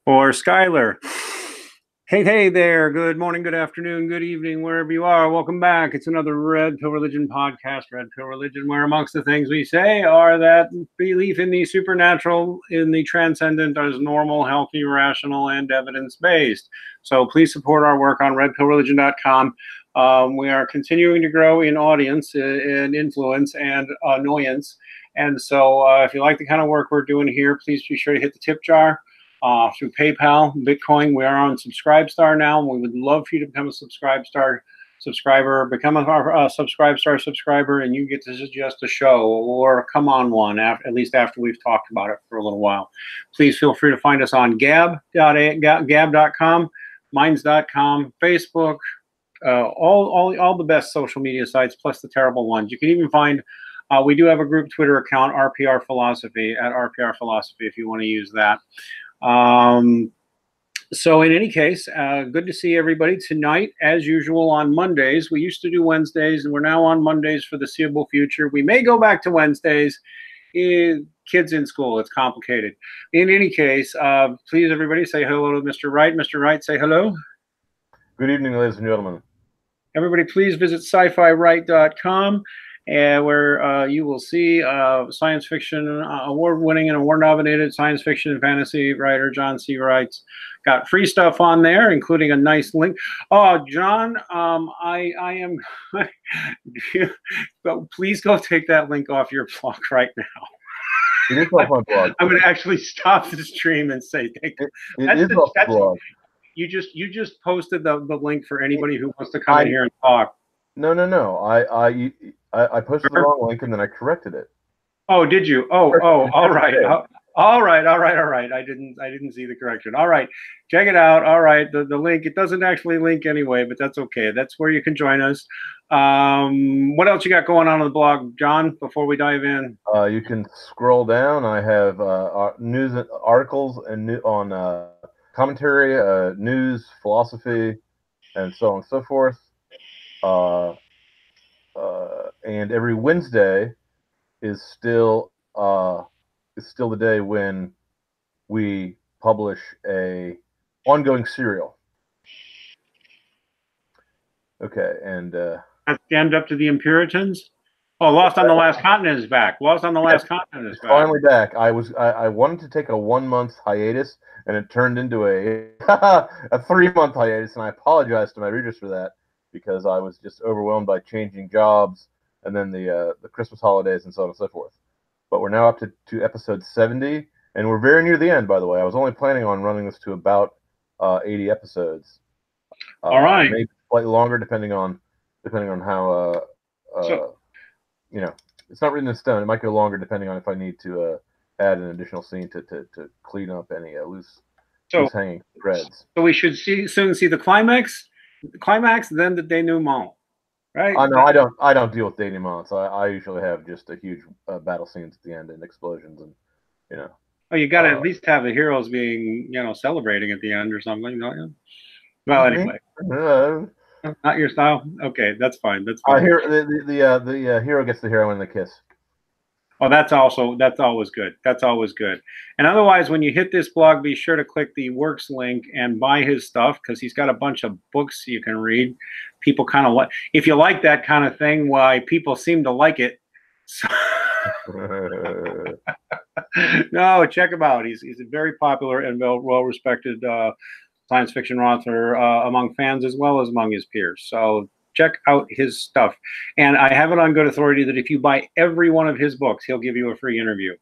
Or Skylar. Hey there. Good morning, good afternoon, good evening, wherever you are. Welcome back. It's another Red Pill Religion podcast, Red Pill Religion, where amongst the things we say are that belief in the supernatural, in the transcendent, is normal, healthy, rational, and evidence-based. So please support our work on redpillreligion.com. We are continuing to grow in audience, in influence, and annoyance. And so if you like the kind of work we're doing here, please be sure to hit the tip jar. Through PayPal, Bitcoin. We are on Subscribestar now. We would love for you to become a Subscribestar subscriber. Become a Subscribestar subscriber, and you get to suggest a show or come on one, at least after we've talked about it for a little while. Please feel free to find us on gab.com, minds.com, Facebook, all the best social media sites, plus the terrible ones. You can even find, we do have a group Twitter account, RPR Philosophy, at RPR Philosophy, if you want to use that. So in any case, good to see everybody tonight. As usual on Mondays, we used to do Wednesdays, and we're now on Mondays for the seeable future. We may go back to Wednesdays. Kids in school, it's complicated. In any case, please everybody say hello to Mr. Wright. Mr. Wright, say hello. Good evening, ladies and gentlemen. Everybody, please visit sci-fi-right.com. Where you will see science fiction award-winning and award-nominated science fiction and fantasy writer John C. Wright's got free stuff on there, including a nice link. Oh, John, I am. But please go take that link off your blog right now. It is off my blog. I'm going to actually stop the stream and say thank you. It is off the blog. You just posted the link for anybody who wants to come in here and talk. No. I posted the wrong link and then I corrected it. Oh, did you? Oh, all right. All right. I didn't see the correction. All right. Check it out. All right. The link, it doesn't actually link anyway, but that's okay. That's where you can join us. What else you got going on the blog, John, before we dive in? You can scroll down. I have news articles and on commentary, news, philosophy, and so on and so forth. And every Wednesday is still the day when we publish a ongoing serial. Okay, and stand up to the Puritans. Oh, Lost on the Last Continent is back. Lost on the Last Continent is back. Finally back. I wanted to take a 1-month hiatus, and it turned into a 3-month hiatus, and I apologize to my readers for that because I was just overwhelmed by changing jobs and then the Christmas holidays and so on and so forth. But we're now up to episode 70, and we're very near the end, by the way. I was only planning on running this to about 80 episodes. All right. Maybe slightly longer, depending on how it's not written in stone. It might go longer depending on if I need to add an additional scene to clean up any loose hanging threads. So we should soon see the climax, then the denouement. Right. No, I don't deal with denouements. I usually have just a huge battle scenes at the end and explosions and Oh, you got to at least have the heroes being celebrating at the end or something, don't you? Well, anyway, not your style. Okay, that's fine. That's fine. The hero gets the heroine and the kiss. Oh, that's always good. That's always good. And otherwise, when you hit this blog, be sure to click the works link and buy his stuff because he's got a bunch of books you can read. People kind of like, if you like that kind of thing, why people seem to like it. So no, check him out. He's a very popular and well-respected science fiction author among fans as well as among his peers. So check out his stuff. And I have it on good authority that if you buy every one of his books, he'll give you a free interview.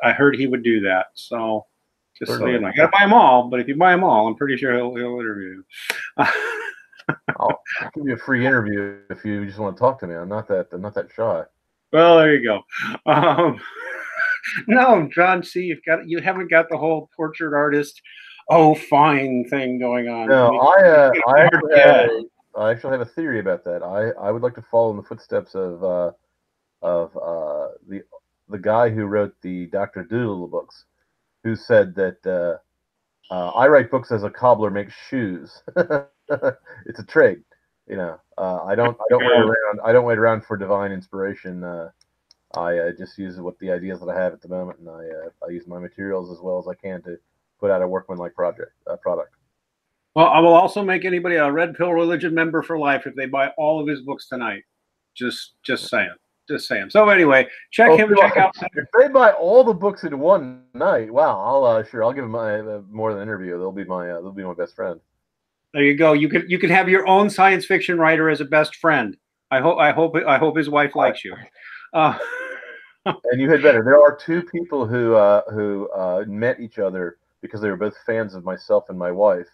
I heard he would do that. So just so you know, you gotta buy them all, but if you buy them all, I'm pretty sure he'll interview you. I'll give you a free interview if you just want to talk to me. I'm not that shy. Well, there you go. No, John, see, you haven't got the whole portrait artist, fine thing going on. No, I actually have a theory about that. I would like to follow in the footsteps of the guy who wrote the Dr. Dolittle books, who said that I write books as a cobbler makes shoes. It's a trade, I don't wait around for divine inspiration. I just use the ideas that I have at the moment, and I use my materials as well as I can to put out a workmanlike product. Well, I will also make anybody a Red Pill Religion member for life if they buy all of his books tonight. Just saying. Just saying. So anyway, check out. If they buy all the books in one night, wow! I'll give them more than an interview. They'll be my best friend. There you go. You can have your own science fiction writer as a best friend. I hope his wife likes you. And you had better. There are two people who met each other because they were both fans of myself and my wife,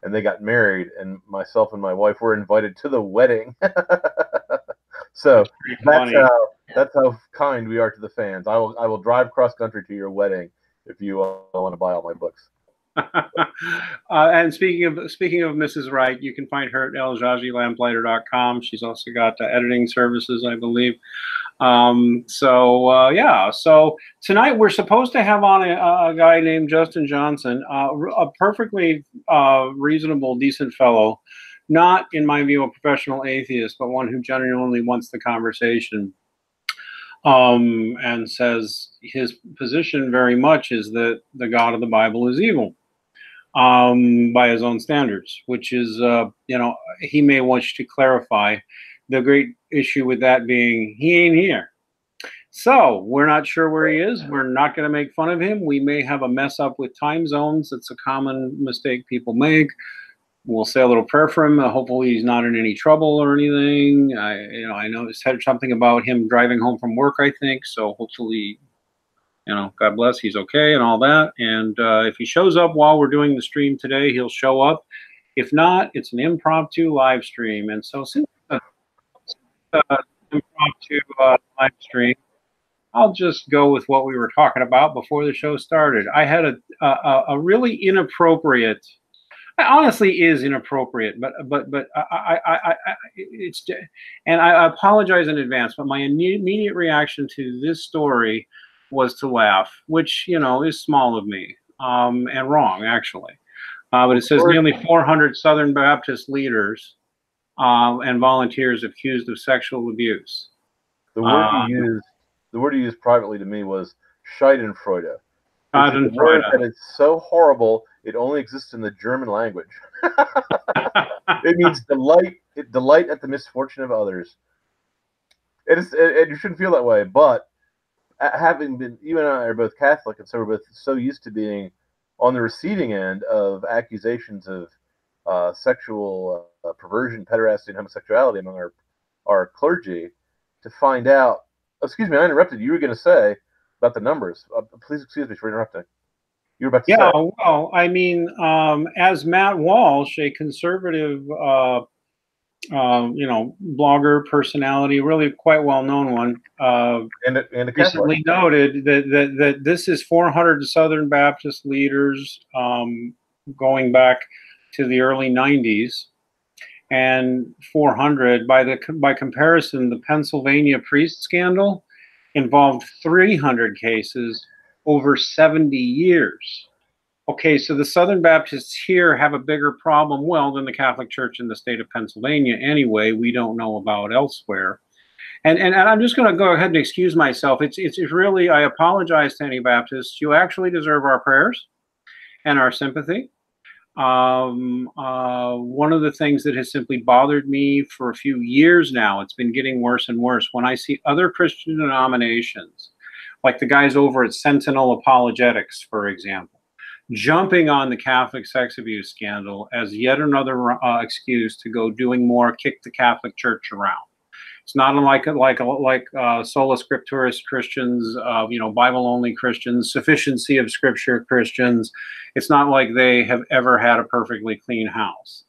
and they got married. And myself and my wife were invited to the wedding. So that's how kind we are to the fans. I will drive cross country to your wedding if you want to buy all my books. And speaking of Mrs. Wright, you can find her at Jagi She's also got editing services, I believe. So tonight we're supposed to have on a guy named Justin Johnson, a perfectly reasonable, decent fellow. Not, in my view, a professional atheist, but one who genuinely wants the conversation, and says his position very much is that the God of the Bible is evil, by his own standards, which is, he may wish to clarify. The great issue with that being he ain't here. So we're not sure where he is. We're not going to make fun of him. We may have a mess up with time zones. It's a common mistake people make. We'll say a little prayer for him. Hopefully he's not in any trouble or anything. I know it said something about him driving home from work, I think. So hopefully, God bless, he's okay and all that. And if he shows up while we're doing the stream today, he'll show up. If not, it's an impromptu live stream. And so since impromptu live stream, I'll just go with what we were talking about before the show started. I had a really inappropriate. It honestly is inappropriate, but it's, and I apologize in advance. But my immediate reaction to this story was to laugh, which is small of me, and wrong actually. But it says nearly 400 Southern Baptist leaders and volunteers accused of sexual abuse. The word he used privately to me was Schadenfreude. It's a word that is so horrible, it only exists in the German language. It means delight at the misfortune of others. And you shouldn't feel that way, but having been, you and I are both Catholic, and so we're both so used to being on the receiving end of accusations of sexual perversion, pederasty, and homosexuality among our clergy, to find out. Excuse me, I interrupted. You were going to say about the numbers. Please excuse me for interrupting. You were about to say. Yeah, well, I mean, as Matt Walsh, a conservative, blogger personality, really quite well-known one, and a recently noted that this is 400 Southern Baptist leaders going back to the early 90s, and 400 by comparison, the Pennsylvania priest scandal involved 300 cases over 70 years. Okay, so the Southern Baptists here have a bigger problem, well, than the Catholic Church in the state of Pennsylvania anyway. We don't know about elsewhere. And I'm just going to go ahead and excuse myself. It's really, I apologize to any Baptists. You actually deserve our prayers and our sympathy. One of the things that has simply bothered me for a few years now, it's been getting worse and worse, when I see other Christian denominations, like the guys over at Sentinel Apologetics, for example, jumping on the Catholic sex abuse scandal as yet another excuse to go doing more, kick the Catholic Church around. It's not like sola scripturis Christians, Bible-only Christians, sufficiency of Scripture Christians. It's not like they have ever had a perfectly clean house.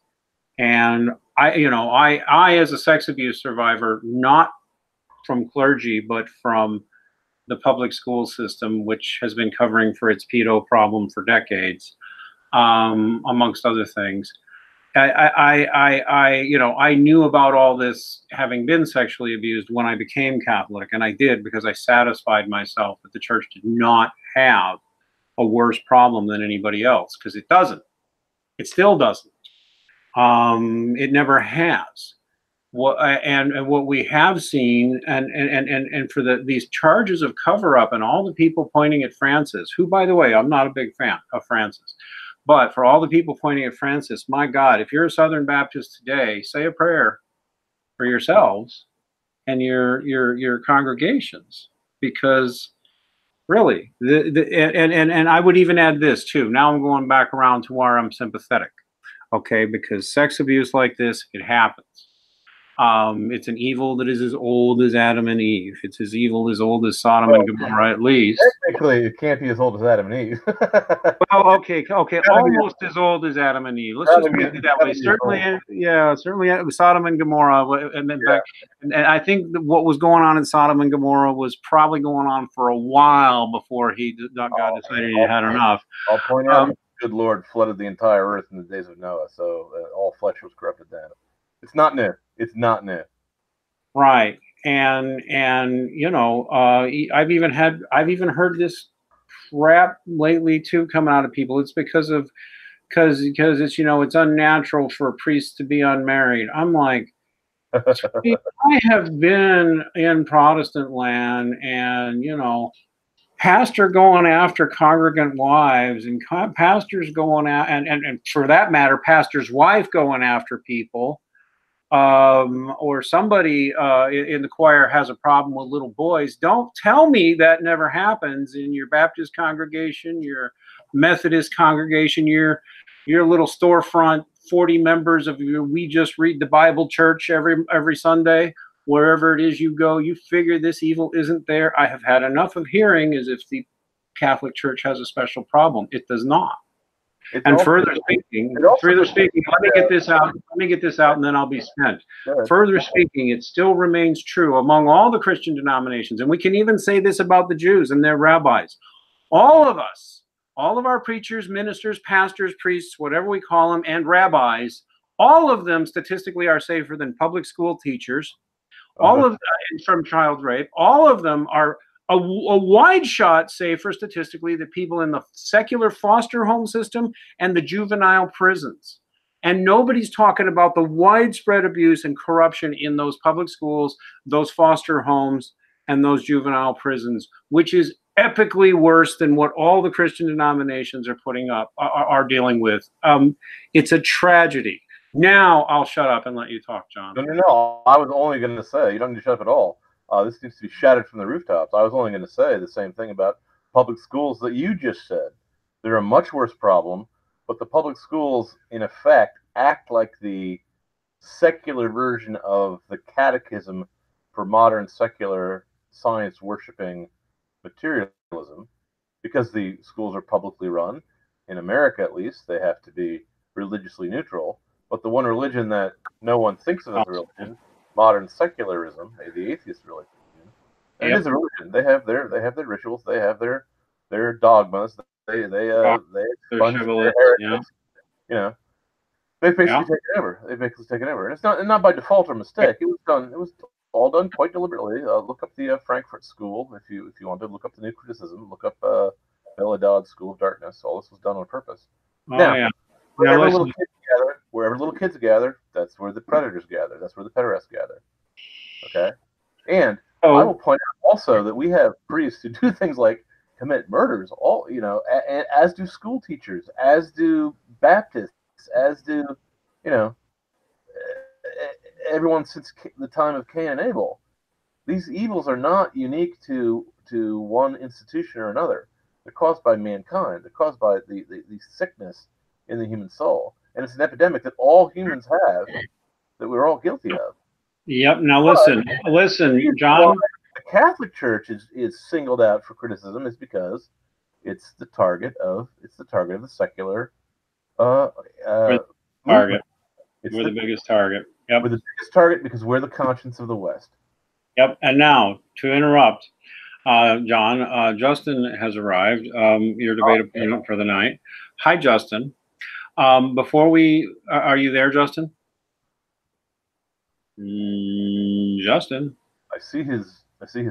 And I as a sex abuse survivor, not from clergy, but from the public school system, which has been covering for its pedo problem for decades, amongst other things. I knew about all this, having been sexually abused, when I became Catholic, and I did because I satisfied myself that the church did not have a worse problem than anybody else, because it doesn't. It still doesn't. It never has. and what we have seen, and for these charges of cover up and all the people pointing at Francis, who, by the way, I'm not a big fan of Francis, but for all the people pointing at Francis, my God, if you're a Southern Baptist today, say a prayer for yourselves and your congregations, because really, and I would even add this too. Now I'm going back around to where I'm sympathetic, okay? Because sex abuse like this, it happens. It's an evil that is as old as Adam and Eve. It's as evil as old as Sodom and Gomorrah, at least. Technically, it can't be as old as Adam and Eve. Well, okay, almost as old as Adam and Eve. Let's just put it that way. Certainly, yeah, certainly Sodom and Gomorrah, and then back. And I think that what was going on in Sodom and Gomorrah was probably going on for a while before God decided he had enough. I'll point out, the good Lord flooded the entire earth in the days of Noah, so all flesh was corrupted then. It's not new. It's not new. Right. And you know, I've even heard this crap lately too coming out of people. It's because it's, you know, it's unnatural for a priest to be unmarried. I'm like, I have been in Protestant land, and you know, pastor going after congregant wives, and pastors going out, and for that matter, pastor's wife going after people. Or somebody in the choir has a problem with little boys. Don't tell me that never happens in your Baptist congregation, your Methodist congregation, your little storefront, 40 members of your We Just Read the Bible church every Sunday. Wherever it is you go, you figure this evil isn't there. I have had enough of hearing as if the Catholic Church has a special problem. It does not. And further speaking, let me get this out, and then I'll be spent. Further speaking, it still remains true among all the Christian denominations, and we can even say this about the Jews and their rabbis. All of us, all of our preachers, ministers, pastors, priests, whatever we call them, and rabbis, all of them statistically are safer than public school teachers. All of them from child rape. All of them are a wide shot safer statistically than people in the secular foster home system and the juvenile prisons. And nobody's talking about the widespread abuse and corruption in those public schools, those foster homes, and those juvenile prisons, which is epically worse than what all the Christian denominations are putting up, are dealing with. It's a tragedy. Now I'll shut up and let you talk, John. No. I was only going to say, you don't need to shut up at all. This needs to be shouted from the rooftops. I was only going to say the same thing about public schools that you just said. They're a much worse problem, but the public schools, in effect, act like the secular version of the catechism for modern secular science-worshipping materialism, because the schools are publicly run. In America, at least, they have to be religiously neutral. But the one religion that no one thinks of as a religion, modern secularism, the atheist religion. It is a religion. They have their rituals. They have their dogmas. They expunge their heretics. You know, they've basically taken over. They've basically taken over, and it's not by default or mistake. It was all done quite deliberately. Look up the Frankfurt School if you want to. Look up the New Criticism. Look up Dodd School of Darkness. All this was done on purpose. Wherever little kids gather, that's where the predators gather. That's where the pederasts gather. Okay? And I will point out also that we have priests who do things like commit murders, as do school teachers, as do Baptists, as do, everyone since the time of Cain and Abel. These evils are not unique to one institution or another. They're caused by mankind. They're caused by the sickness in the human soul. And it's an epidemic that all humans have, that we're all guilty of. Yep. Now listen, John. The Catholic Church is singled out for criticism is because it's the target of the secular target. We're the biggest target. Yep. We're the biggest target because we're the conscience of the West. Yep. And now to interrupt, John, Justin has arrived. Your debate opponent for the night. Hi, Justin. Are you there, Justin? Justin. I see his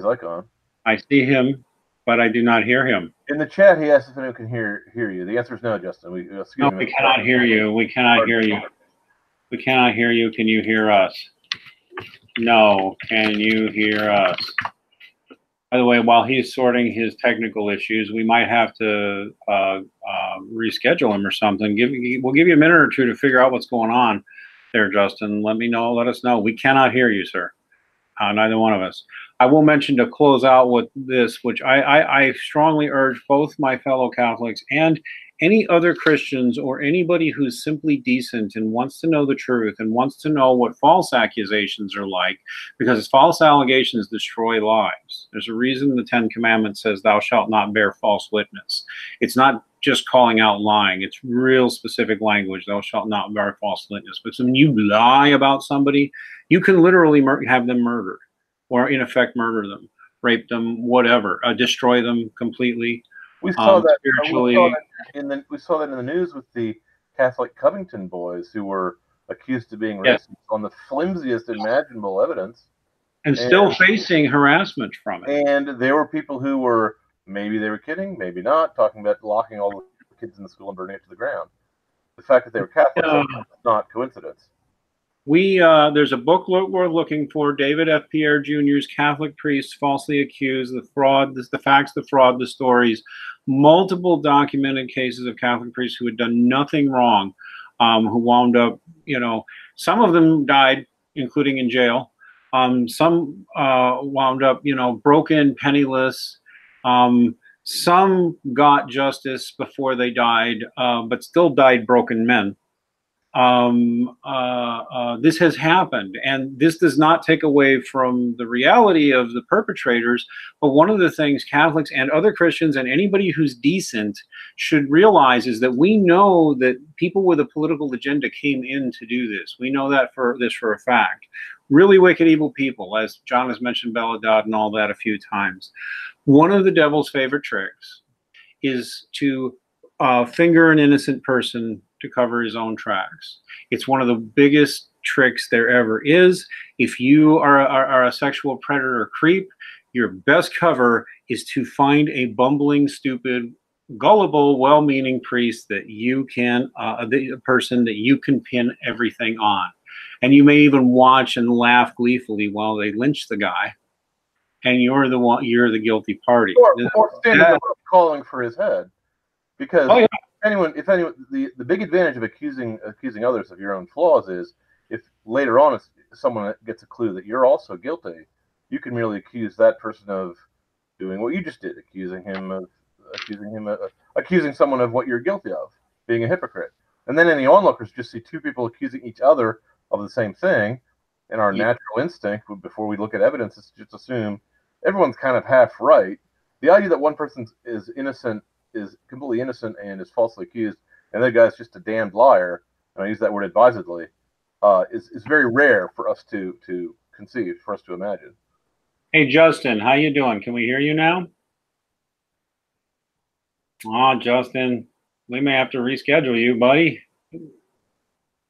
icon. I see him, but I do not hear him. In the chat, he asked if anyone can hear you. The answer is no, Justin. We cannot hear you. We cannot hear you. We cannot hear you. Can you hear us? No, can you hear us? By the way, while he's sorting his technical issues, we might have to reschedule him or something. We'll give you a minute or two to figure out what's going on there, Justin. Let us know. We cannot hear you, sir. Neither one of us. I will mention to close out with this, which I strongly urge both my fellow Catholics and any other Christians or anybody who's simply decent and wants to know the truth and wants to know what false accusations are like, because false allegations destroy lives. There's a reason the Ten Commandments says thou shalt not bear false witness. It's not just calling out lying. It's real specific language. Thou shalt not bear false witness. But when you lie about somebody, you can literally have them murdered, or in effect murder them, rape them, whatever, destroy them completely. We saw that spiritually. We saw that in the news with the Catholic Covington boys who were accused of being racist on the flimsiest imaginable evidence, and still facing harassment from it. And there were people who were, maybe they were kidding, maybe not, talking about locking all the kids in the school and burning it to the ground. The fact that they were Catholic is not coincidence. There's a book we're looking for, David F. Pierre Jr.'s Catholic Priests Falsely Accused, the Fraud, the Facts, the Fraud, the Stories. Multiple documented cases of Catholic priests who had done nothing wrong, who wound up, some of them died, including in jail. Some wound up, broken, penniless. Some got justice before they died, but still died broken men. This has happened, and this does not take away from the reality of the perpetrators. But one of the things Catholics and other Christians and anybody who's decent should realize is that we know that people with a political agenda came in to do this. We know that for a fact. Really wicked, evil people, as John has mentioned, Dodd and all that a few times. One of the devil's favorite tricks is to finger an innocent person to cover his own tracks. It's one of the biggest tricks there ever is. If you are a sexual predator creep, your best cover is to find a bumbling, stupid, gullible, well-meaning priest that you can, a person that you can pin everything on. And you may even watch and laugh gleefully while they lynch the guy, and you're the guilty party. Or standing up calling for his head, because if anyone, the big advantage of accusing others of your own flaws is if later on someone gets a clue that you're also guilty, you can merely accuse that person of doing what you just did, accusing someone of what you're guilty of, being a hypocrite. And then any onlookers just see two people accusing each other of the same thing, and our natural instinct before we look at evidence is to just assume everyone's kind of half right. The idea that one person is completely innocent and is falsely accused, and the other guy's just a damned liar, and I use that word advisedly, is very rare for us to conceive, for us to imagine. Hey, Justin, how you doing? Can we hear you now? Oh, Justin, we may have to reschedule you, buddy.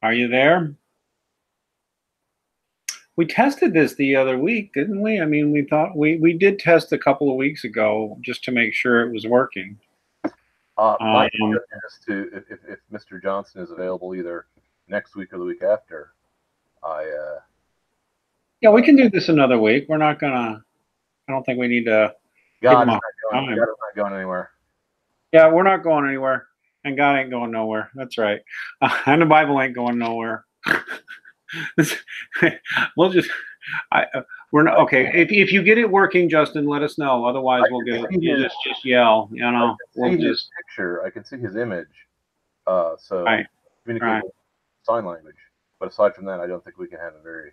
Are you there? We tested this the other week, didn't we? I mean, we thought we did test a couple of weeks ago just to make sure it was working. My suggestion is to, if Mr. Johnson is available either next week or the week after, yeah, we can do this another week. We're not gonna. I don't think we need to. God's not going anywhere. Yeah, we're not going anywhere, and God ain't going nowhere. That's right, and the Bible ain't going nowhere. We'll just. We're not okay. If you get it working, Justin, let us know. Otherwise, we'll get it. You just yell. We'll just picture. I can see his image. So communicate with sign language. But aside from that, I don't think we can have a very,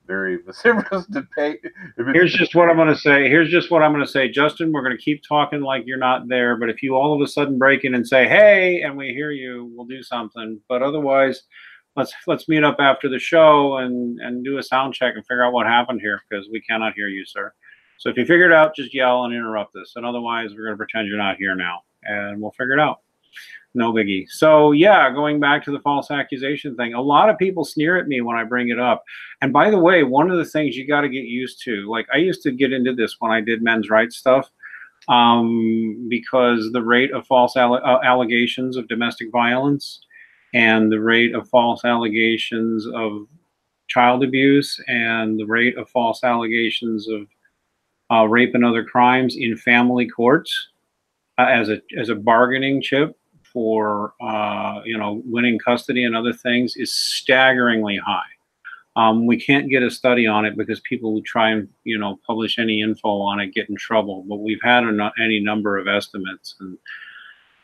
very vociferous debate. Here's just what I'm going to say. Justin, we're going to keep talking like you're not there. But if you all of a sudden break in and say, "Hey," and we hear you, we'll do something. But otherwise, let's meet up after the show and do a sound check and figure out what happened here, because we cannot hear you, sir. So if you figure it out, just yell and interrupt us. And otherwise, we're going to pretend you're not here now, and we'll figure it out. No biggie. So yeah, going back to the false accusation thing, a lot of people sneer at me when I bring it up. And by the way, one of the things you got to get used to, like I used to get into this when I did men's rights stuff, because the rate of false allegations of domestic violence and the rate of false allegations of child abuse and the rate of false allegations of rape and other crimes in family courts as a bargaining chip for winning custody and other things is staggeringly high. We can't get a study on it because people who try and publish any info on it get in trouble. But we've had any number of estimates, and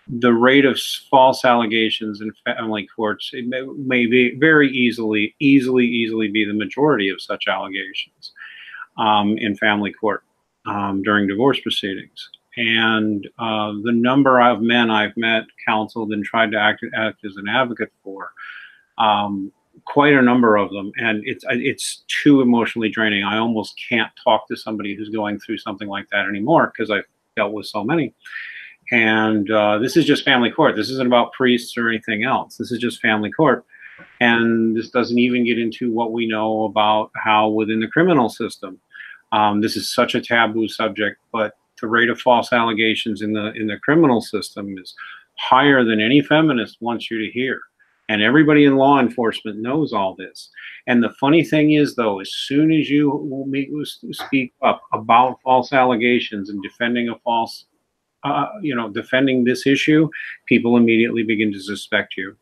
the rate of false allegations in family courts may be very easily be the majority of such allegations in family court during divorce proceedings. And the number of men I've met, counseled, and tried to act as an advocate for. Quite a number of them, and it's too emotionally draining. I almost can't talk to somebody who's going through something like that anymore because I've dealt with so many. And this is just family court. This isn't about priests or anything else. This is just family court. And this doesn't even get into what we know about how within the criminal system, this is such a taboo subject, but the rate of false allegations in the criminal system is higher than any feminist wants you to hear. And everybody in law enforcement knows all this. And the funny thing is, though, as soon as you speak up about false allegations and defending a false, defending this issue, people immediately begin to suspect you.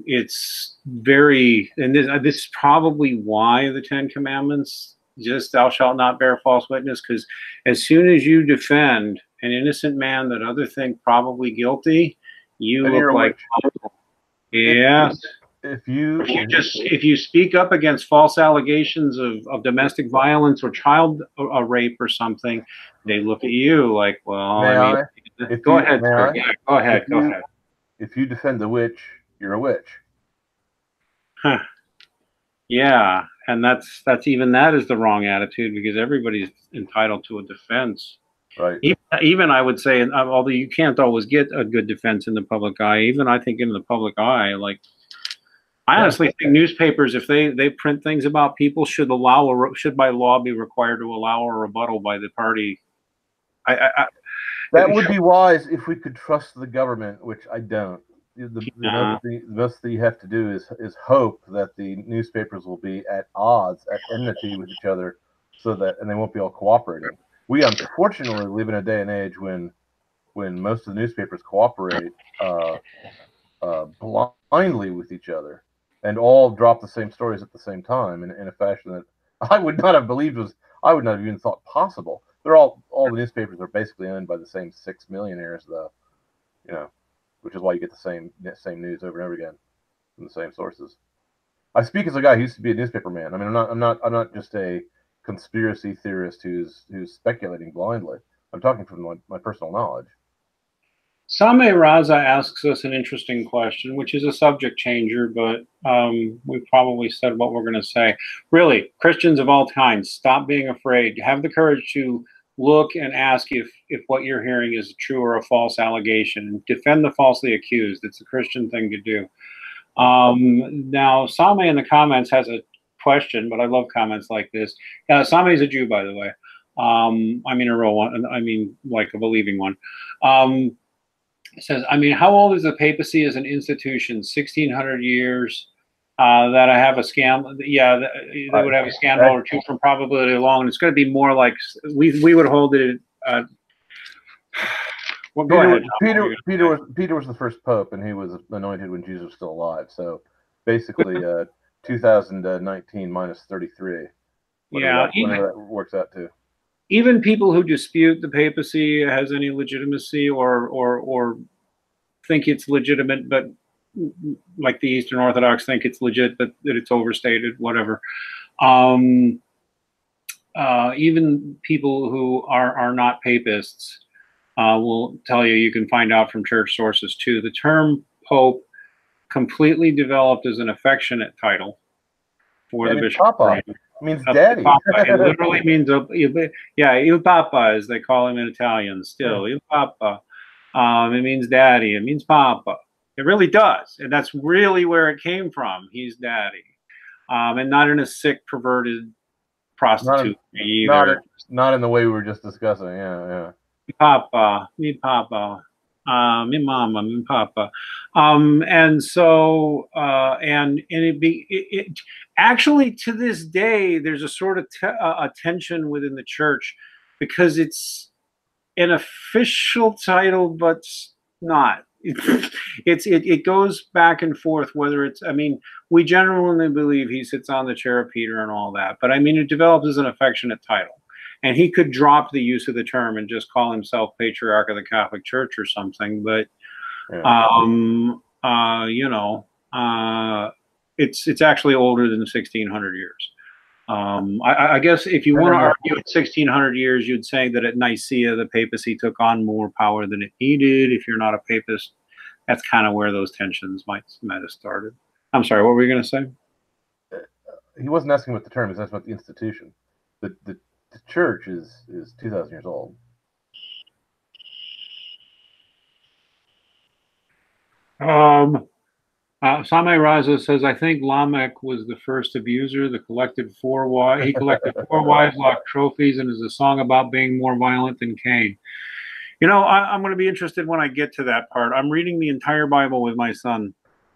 It's very, and this is probably why the Ten Commandments, just thou shalt not bear false witness, because as soon as you defend an innocent man that others think probably guilty, you look like, yes. If you speak up against false allegations of domestic violence or child rape or something, they look at you like, well, go ahead. Go ahead. If you defend the witch, you're a witch. Huh. Yeah, and that's even that is the wrong attitude, because everybody's entitled to a defense. Right. Even I would say, although you can't always get a good defense in the public eye, even I think in the public eye, like I honestly think newspapers, if they print things about people, should by law be required to allow a rebuttal by the party. That would be wise if we could trust the government, which I don't. The best thing you have to do is hope that the newspapers will be at odds, at enmity with each other, and they won't be all cooperating. We unfortunately live in a day and age when most of the newspapers cooperate blindly with each other and all drop the same stories at the same time in a fashion that I would not have even thought possible. All the newspapers are basically owned by the same 6 millionaires, though, which is why you get the same news over and over again from the same sources. I speak as a guy who used to be a newspaper man. I mean, I'm not just a conspiracy theorist who's speculating blindly. I'm talking from my personal knowledge. Same Raza asks us an interesting question, which is a subject changer, but we've probably said what we're going to say. Really, Christians of all kinds, stop being afraid. Have the courage to look and ask if what you're hearing is a true or a false allegation. Defend the falsely accused. It's a Christian thing to do. Now, Same in the comments has a question, but I love comments like this. Same is a Jew, by the way. I mean a real one. I mean like a believing one. It says, I mean, how old is the papacy as an institution? 1,600 years. That I have a scandal. Yeah, they would have a scandal or two from probability alone. It's going to be more like we would hold it. Well, go ahead. Peter was the first pope, and he was anointed when Jesus was still alive. So basically, 2019 minus 33. Whatever that works out to. Even people who dispute the papacy has any legitimacy or think it's legitimate, but like the Eastern Orthodox think it's legit, but that it's overstated, whatever. Even people who are not papists will tell you can find out from church sources too. The term pope completely developed as an affectionate title for the bishop. Papa. Means daddy. It literally means il papa, as they call him in Italian still. Il papa. It means daddy. It means papa. It really does. And that's really where it came from. He's daddy. And not in a sick, perverted prostitute either. Not in the way we were just discussing. Yeah. Papa. Me papa. mi mama, mi papa. And so, and actually to this day, there's a sort of a tension within the church because it's an official title, but not. It goes back and forth whether it's. I mean, we genuinely believe he sits on the chair of Peter and all that, but I mean, it develops as an affectionate title, and he could drop the use of the term and just call himself Patriarch of the Catholic Church or something. But you know, it's actually older than 1,600 years. I guess if you want to argue at 1,600 years, you'd say that at Nicaea, the papacy took on more power than it needed. If you're not a papist, that's kind of where those tensions might have started. I'm sorry, what were you going to say? He wasn't asking about the term, he was asking about the institution. The church is 2,000 years old. Same Raza says, I think Lamech was the first abuser. He collected 4 wives, locked trophies, and is a song about being more violent than Cain. You know, I'm going to be interested when I get to that part. I'm reading the entire Bible with my son.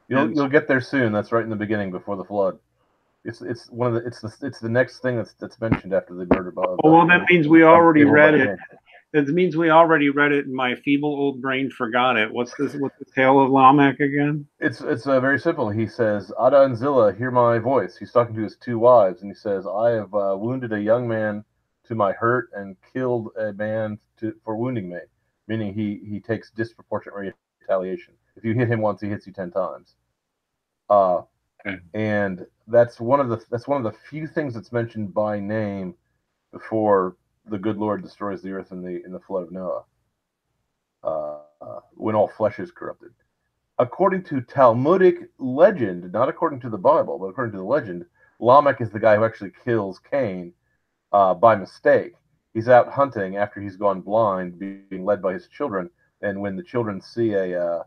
You'll get there soon. That's right in the beginning, before the flood. It's the next thing that's mentioned after the murder. Oh, well, that means we already read it. It means we already read it, and my feeble old brain forgot it. What's this? What's the tale of Lamech again? It's very simple. He says, "Ada and Zillah, hear my voice." He's talking to his 2 wives, and he says, "I have wounded a young man to my hurt and killed a man for wounding me," meaning he takes disproportionate retaliation. If you hit him once, he hits you 10 times. Okay. And that's one of the few things that's mentioned by name before the good Lord destroys the earth in the flood of Noah, when all flesh is corrupted. According to Talmudic legend, not according to the Bible, but according to the legend, Lamech is the guy who actually kills Cain by mistake. He's out hunting after he's gone blind, being led by his children, and when the children see a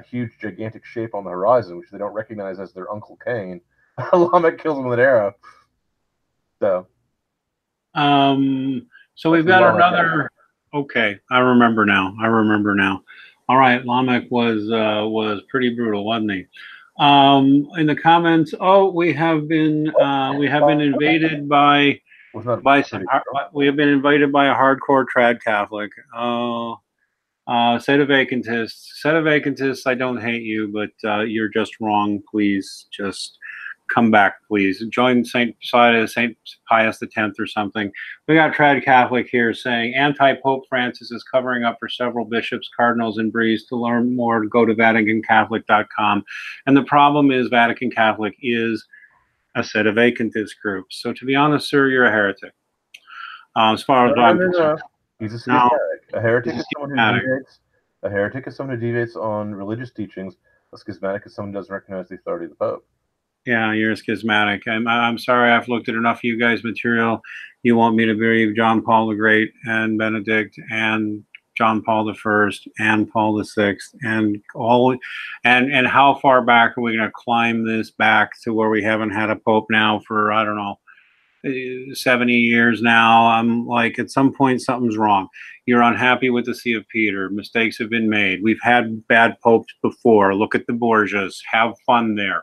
huge, gigantic shape on the horizon, which they don't recognize as their Uncle Cain, Lamech kills him with an arrow. So we've got another. Okay, I remember now. All right, Lamech was pretty brutal, wasn't he? In the comments, we have been invaded by some. We have been invaded by a hardcore trad Catholic. Sedevacantists, I don't hate you, but you're just wrong. Please just come back, please. Join St. Pius X or something. We got Trad Catholic here saying anti-Pope Francis is covering up for several bishops, cardinals, and priests. To learn more, go to VaticanCatholic.com. And the problem is Vatican Catholic is a Sedevacantist group. So to be honest, sir, you're a heretic. As far as I'm concerned. He's a schismatic. A heretic is someone who deviates. A heretic is someone who deviates on religious teachings. A schismatic is someone who doesn't recognize the authority of the Pope. Yeah, you're a schismatic. I'm sorry, I've looked at enough of you guys' material. You want me to believe John Paul the Great and Benedict and John Paul the First and Paul the Sixth and all, and how far back are we going to climb this back to where we haven't had a pope now for, I don't know, 70 years now? I'm like, at some point something's wrong. You're unhappy with the See of Peter. Mistakes have been made. We've had bad popes before. Look at the Borgias. Have fun there.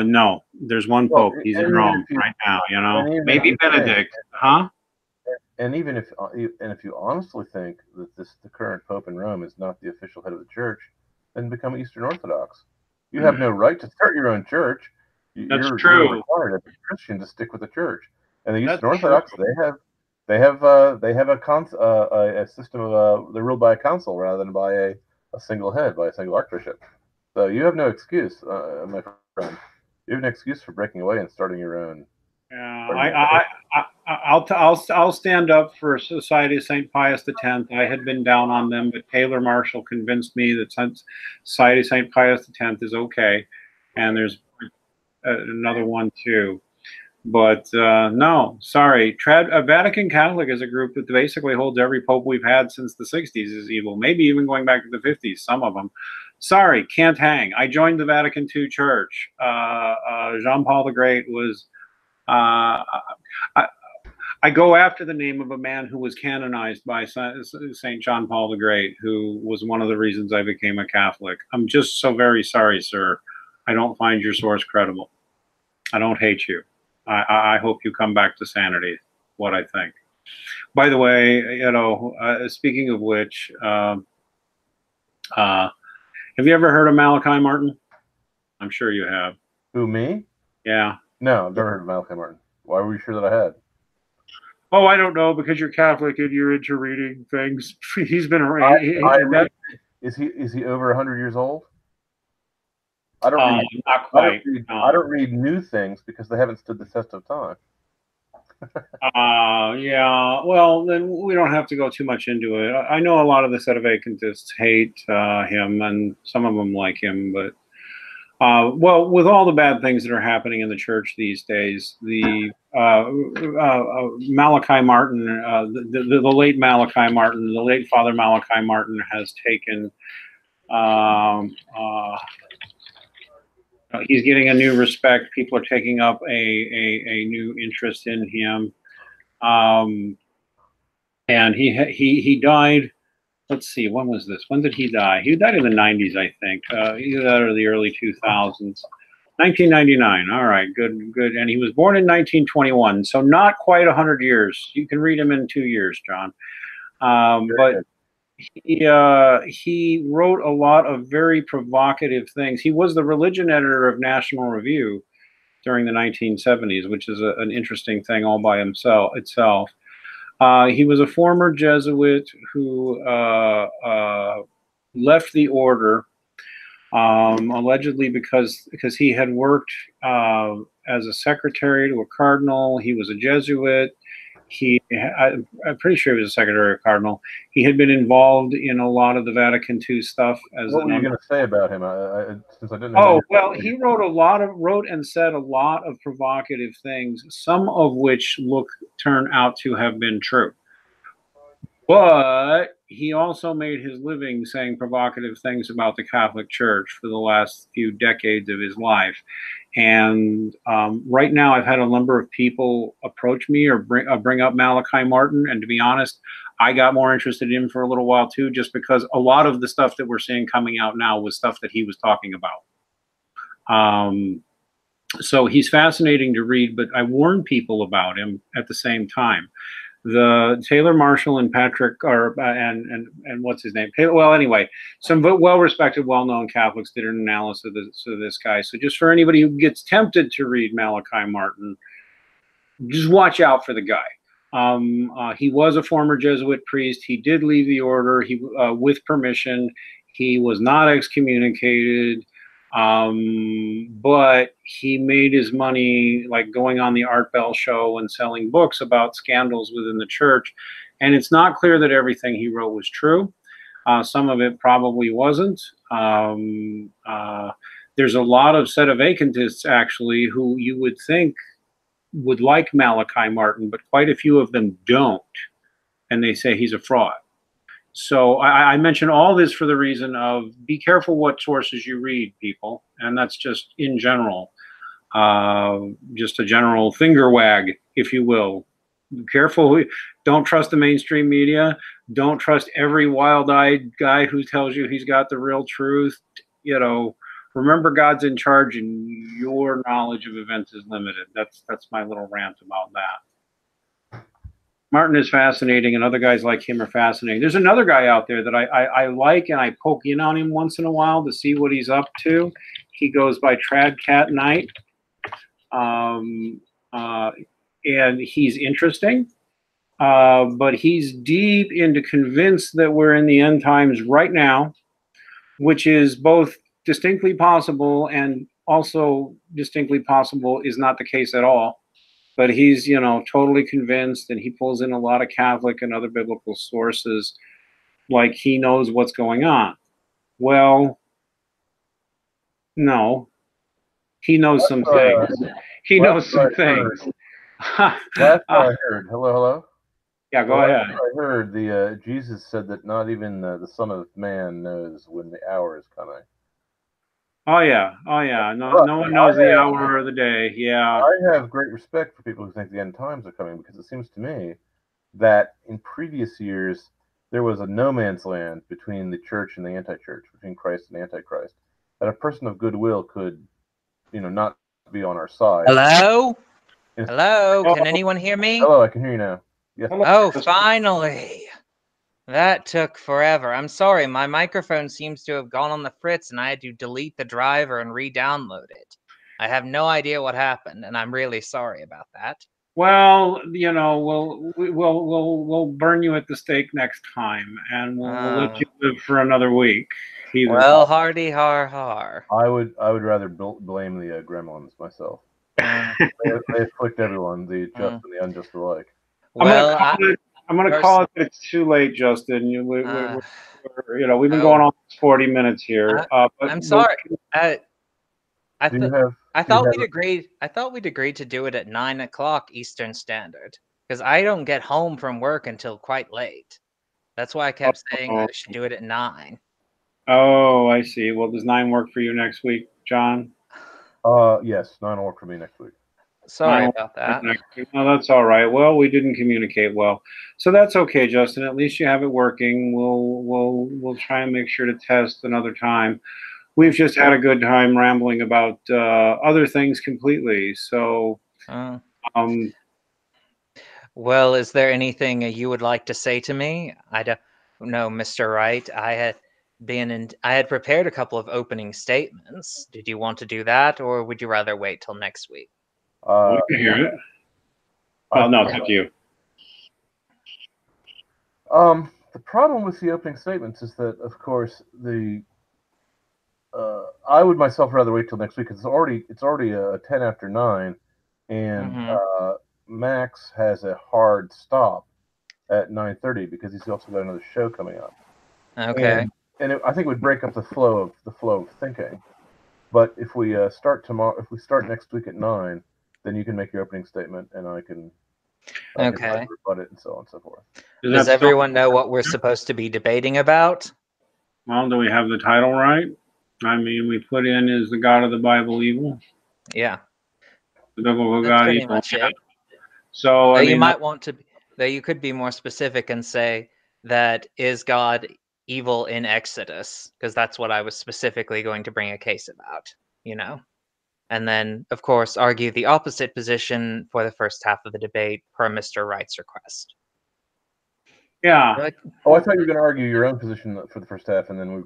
No, there's one pope. He's in Rome right now. You know, maybe Benedict, huh? And even if you honestly think that the current pope in Rome is not the official head of the church, then become Eastern Orthodox. You have no right to start your own church. That's true. You're required as a Christian to stick with the church. And the Eastern Orthodox, they have a system of they're ruled by a council rather than by a single head, by a single archbishop. So you have no excuse, my friend. You have an excuse for breaking away and starting your own. Yeah, I'll stand up for Society of St. Pius X. I had been down on them, but Taylor Marshall convinced me that Society of St. Pius X is okay, and there's another one too. But no, sorry. Vatican Catholic is a group that basically holds every pope we've had since the 60s is evil, maybe even going back to the 50s, some of them. Sorry, can't hang. I joined the Vatican II Church. Jean Paul the Great was... I go after the name of a man who was canonized by Saint John Paul the Great, who was one of the reasons I became a Catholic. I'm just so very sorry, sir. I don't find your source credible. I don't hate you. I hope you come back to sanity. What I think. By the way, speaking of which, have you ever heard of Malachi Martin? I'm sure you have. Who, me? Yeah. No, I've never heard of Malachi Martin. Why were you sure that I had? Oh, I don't know, because you're Catholic and you're into reading things. He's been around. Is he over 100 years old? I don't read. Not quite. I don't read new things because they haven't stood the test of time. Yeah. Well, then we don't have to go too much into it. I know a lot of the Sedevacantists hate him, and some of them like him, but well, with all the bad things that are happening in the church these days, the Malachi Martin, the late Malachi Martin, the late Father Malachi Martin has taken. He's getting a new respect. People are taking up a new interest in him, and he died. Let's see, when was this? When did he die? He died in the 90s, I think. Either that or the early 2000s. 1999. All right, good. And he was born in 1921, so not quite 100 years. You can read him in 2 years, John. But he wrote a lot of very provocative things. He was the religion editor of National Review during the 1970s, which is an interesting thing all by itself. He was a former Jesuit who left the order, allegedly because he had worked as a secretary to a cardinal. He was a Jesuit. I'm pretty sure he was a secretary or cardinal. He had been involved in a lot of the Vatican II stuff. What were you going to say about him? Since I didn't know. Oh, well, he wrote and said a lot of provocative things, some of which turn out to have been true. But he also made his living saying provocative things about the Catholic Church for the last few decades of his life. And right now, I've had a number of people approach me or bring up Malachi Martin. And to be honest, I got more interested in him for a little while too, just because a lot of the stuff that we're seeing coming out now was stuff that he was talking about. So he's fascinating to read, but I warn people about him at the same time. The Taylor Marshall and Patrick and what's his name? Well, anyway, some well-respected, well-known Catholics did an analysis of this guy. So just for anybody who gets tempted to read Malachi Martin, just watch out for the guy. He was a former Jesuit priest. He did leave the order. With permission. He was not excommunicated. But he made his money like going on the Art Bell show and selling books about scandals within the church. And it's not clear that everything he wrote was true. Some of it probably wasn't. There's a lot of Sedevacantists actually who you would think would like Malachi Martin, but quite a few of them don't. And they say he's a fraud. So I mention all this for the reason of be careful what sources you read, people. And that's just in general, just a general finger wag, if you will. Be careful. Don't trust the mainstream media. Don't trust every wild-eyed guy who tells you he's got the real truth. Remember God's in charge and your knowledge of events is limited. That's my little rant about that. Martin is fascinating, and other guys like him are fascinating. There's another guy out there that I like, and I poke in on him once in a while to see what he's up to. He goes by Trad Cat Knight, and he's interesting, but he's deep into convinced that we're in the end times right now, which is both distinctly possible and also distinctly possible is not the case at all. But he's, totally convinced, and he pulls in a lot of Catholic and other biblical sources, like he knows what's going on. Well, no, he knows some things. He knows some things. Last I heard, hello. Yeah, go ahead. I heard Jesus said that not even the Son of Man knows when the hour is coming. Oh yeah, oh yeah. No, But no one knows the hour or the day. Yeah. I have great respect for people who think the end times are coming because it seems to me that in previous years there was a no man's land between the church and the anti-church, between Christ and Antichrist, that a person of goodwill could, not be on our side. Hello? And Hello? Oh, Can anyone hear me? hello, I can hear you now. Yes. hello. Oh, finally. That took forever. I'm sorry, my microphone seems to have gone on the fritz and I had to delete the driver and re-download it. I have no idea what happened, and I'm really sorry about that. Well, we'll burn you at the stake next time, and we'll let you live for another week. Well, hardy har har. I would rather blame the gremlins myself. They afflict everyone, the just and the unjust alike. Well, I'm going to call it that it's too late, Justin. We've been going on 40 minutes here. But I'm sorry. I thought we'd agreed to do it at 9 o'clock Eastern Standard, because I don't get home from work until quite late. That's why I kept saying I should do it at 9. Oh, I see. Well, does 9 work for you next week, John? Yes, 9 will work for me next week. Sorry about that. No, that's all right. Well, we didn't communicate well, so that's okay, Justin. At least you have it working. We'll try and make sure to test another time. We've just had a good time rambling about other things completely. So, well, is there anything you would like to say to me? I don't know, Mr. Wright. I had prepared a couple of opening statements. Did you want to do that, or would you rather wait till next week? We can hear it. Well, no, it's up to you. The problem with the opening statements is that, of course, I would myself rather wait till next week because it's already 10 after 9, and Max has a hard stop at 9:30 because he's also got another show coming up. Okay. And I think it would break up the flow of thinking. But if we start next week at 9, then you can make your opening statement, and I can rebut it, and so on and so forth. Does everyone know what we're supposed to be debating about? Well, do we have the title right? I mean, we put in, is the God of the Bible evil? Yeah. The biblical That's God pretty evil. much it. So you might want to, though you could be more specific and say that is God evil in Exodus, because that's what I was specifically going to bring a case about, and then, of course, argue the opposite position for the first half of the debate per Mr. Wright's request. Yeah. I thought you were going to argue your own position for the first half, and then we.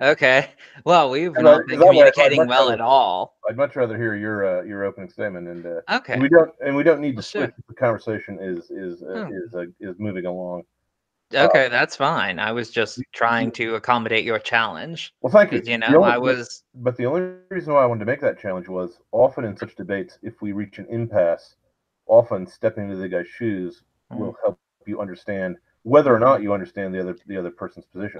Okay. Well, we've not been communicating well at all. I'd much rather hear your opening statement, and okay. We don't need to switch if the conversation is moving along. Okay, that's fine. I was just trying to accommodate your challenge. Well, thank you. But the only reason why I wanted to make that challenge was often in such debates, if we reach an impasse, often stepping into the guy's shoes will help you understand whether or not you understand the other person's position.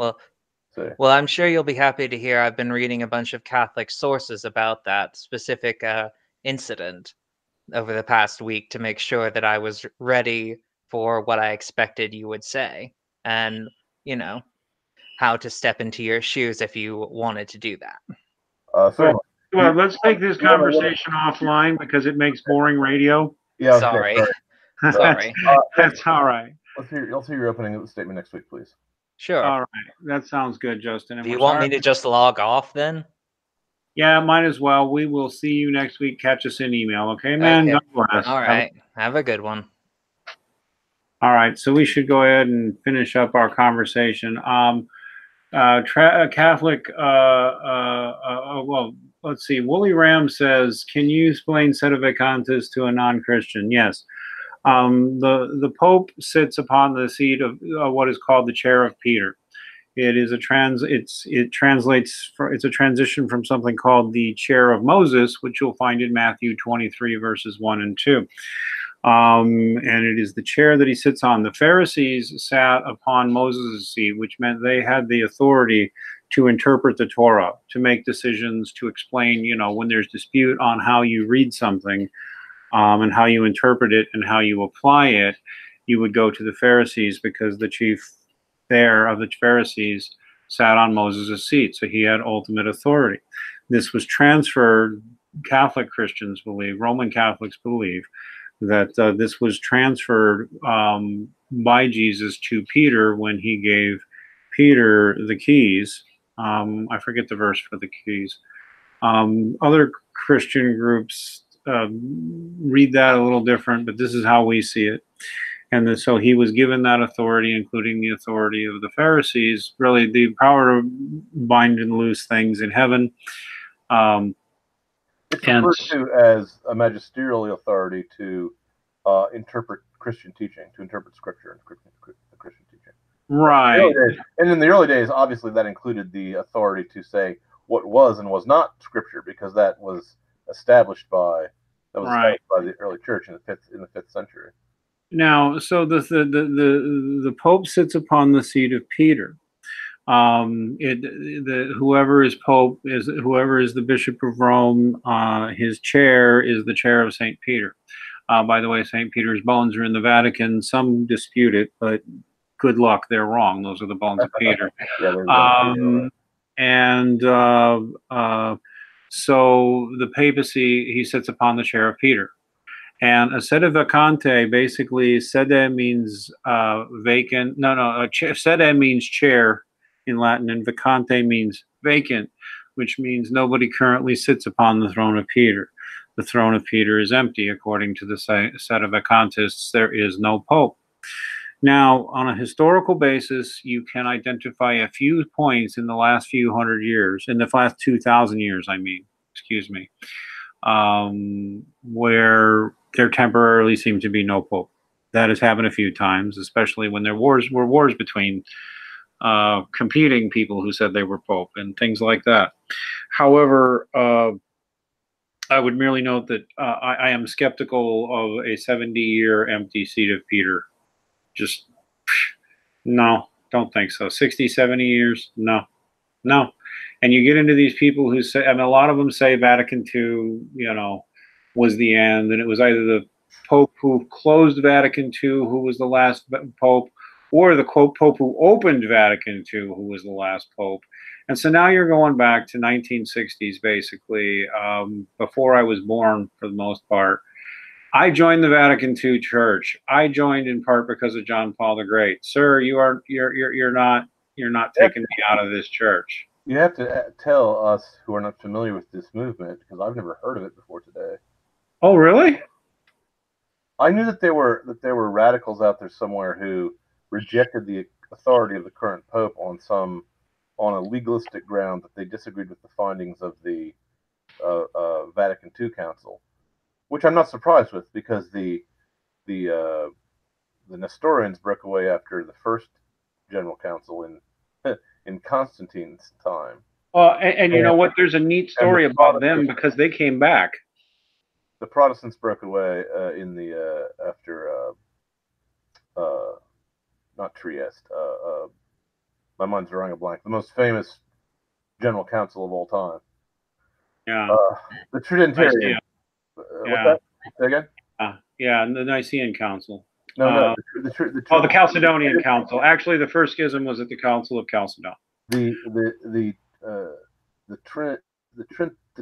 Well, I'm sure you'll be happy to hear I've been reading a bunch of Catholic sources about that specific incident over the past week to make sure that I was ready for what I expected you would say, and how to step into your shoes if you wanted to do that. Well, let's take this conversation offline because it makes boring radio. Yeah. Sorry. Sorry. That's all right. Let's hear your opening statement next week, please. Sure. All right. That sounds good, Justin. Do you want me to just log off then? Yeah, might as well. We will see you next week. Catch us in email. Okay, man? Okay. God bless. All right. Have a good one. All right. So we should go ahead and finish up our conversation. Catholic, well, let's see. Wooly Ram says, can you explain Sedevacantism to a non-Christian? Yes. The Pope sits upon the seat of what is called the chair of Peter. It is it's a transition from something called the chair of Moses, which you'll find in Matthew 23 verses 1 and 2. And it is the chair that he sits on. The Pharisees sat upon Moses' seat, which meant they had the authority to interpret the Torah, to make decisions, to explain, when there's dispute on how you read something, and how you interpret it and how you apply it, you would go to the Pharisees because the chief there of the Pharisees sat on Moses' seat, so he had ultimate authority. this was transferred. Catholic Christians believe, Roman Catholics believe, that this was transferred by Jesus to Peter when he gave Peter the keys. I forget the verse for the keys. Other Christian groups read that a little different, but this is how we see it. And so he was given that authority, including the authority of the Pharisees, really the power to bind and loose things in heaven. It's referred to as a magisterial authority to interpret Christian teaching, to interpret Scripture and the Christian teaching. Right. And in the early days, obviously, that included the authority to say what was and was not Scripture, because that was established by the early church in the fifth century. Now, so the Pope sits upon the seat of Peter. Whoever is Pope whoever is the Bishop of Rome. His chair is the chair of St. Peter. By the way, St. Peter's bones are in the Vatican. Some dispute it, but good luck, they're wrong. Those are the bones of Peter. So the papacy, he sits upon the chair of Peter. And a Sedevacante, basically, sede means vacant. Sede means chair in Latin, and vacante means vacant, which means nobody currently sits upon the throne of Peter. The throne of Peter is empty, according to the Sedevacantists. There is no pope. Now, on a historical basis, you can identify a few points in the last few hundred years, in the last 2,000 years, where there temporarily seemed to be no pope. That has happened a few times, especially when there were wars between competing people who said they were pope and things like that. However, I would merely note that I am skeptical of a 70-year empty seat of Peter. Just, no, don't think so. 60, 70 years? No. And you get into these people who say, I mean, a lot of them say Vatican II, was the end, and it was either the Pope who closed Vatican II, who was the last Pope, or the Pope who opened Vatican II, who was the last Pope. And so now you're going back to 1960s, basically, before I was born, for the most part. I joined the Vatican II Church. I joined in part because of John Paul the Great. Sir, you're not taking me out of this church. You have to tell us who are not familiar with this movement, because I've never heard of it before today. Oh, really? I knew that there were radicals out there somewhere who rejected the authority of the current pope on a legalistic ground that they disagreed with the findings of the Vatican II Council, which I'm not surprised with, because the Nestorians broke away after the first General Council in Constantine's time. And you know what? There's a neat story about them, because they came back. The Protestants broke away after not Trieste. My mind's drawing a blank. The most famous General Council of all time. Yeah. The Tridentarian. What's that? Say again? Yeah, the Nicene Council. No. The Chalcedonian Council. Actually, the first schism was at the Council of Chalcedon. The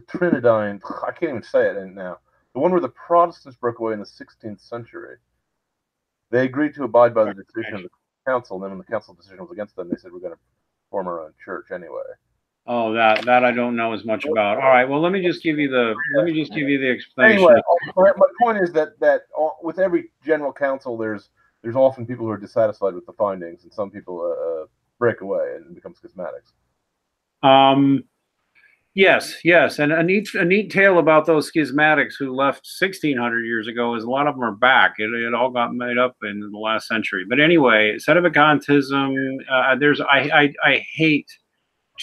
Trinidine. I can't even say it now. The one where the Protestants broke away in the 16th century. They agreed to abide by the decision of the council, and then when the council decision was against them, they said, we're going to form our own church anyway. Oh, that I don't know as much about. All right, well, let me just give you the explanation. Anyway, my point is that with every general council, there's often people who are dissatisfied with the findings, and some people break away and become schismatics. Yes, and a neat tale about those schismatics who left 1600 years ago is a lot of them are back. It all got made up in the last century. But anyway, Sedevacantism. I hate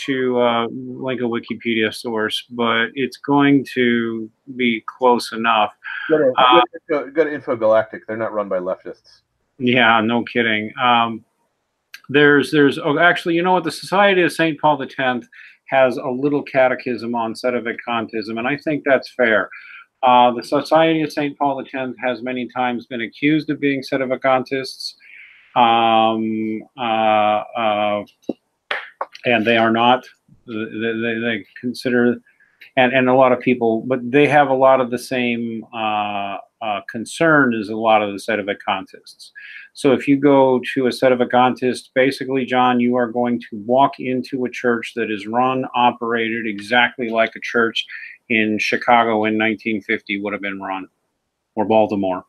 to link a Wikipedia source, but it's going to be close enough. Go to Infogalactic. They're not run by leftists. Yeah, no kidding. Actually, you know what? The Society of St. Paul X has a little catechism on Sedevacantism, and I think that's fair. The Society of St. Paul X has many times been accused of being Sedevacantists, and they are not. They consider and a lot of people, but they have a lot of the same concern as a lot of the Sedevacantists. So if you go to a Sedevacantist, basically, John, you are going to walk into a church that is run, operated exactly like a church in Chicago in 1950 would have been run, or Baltimore.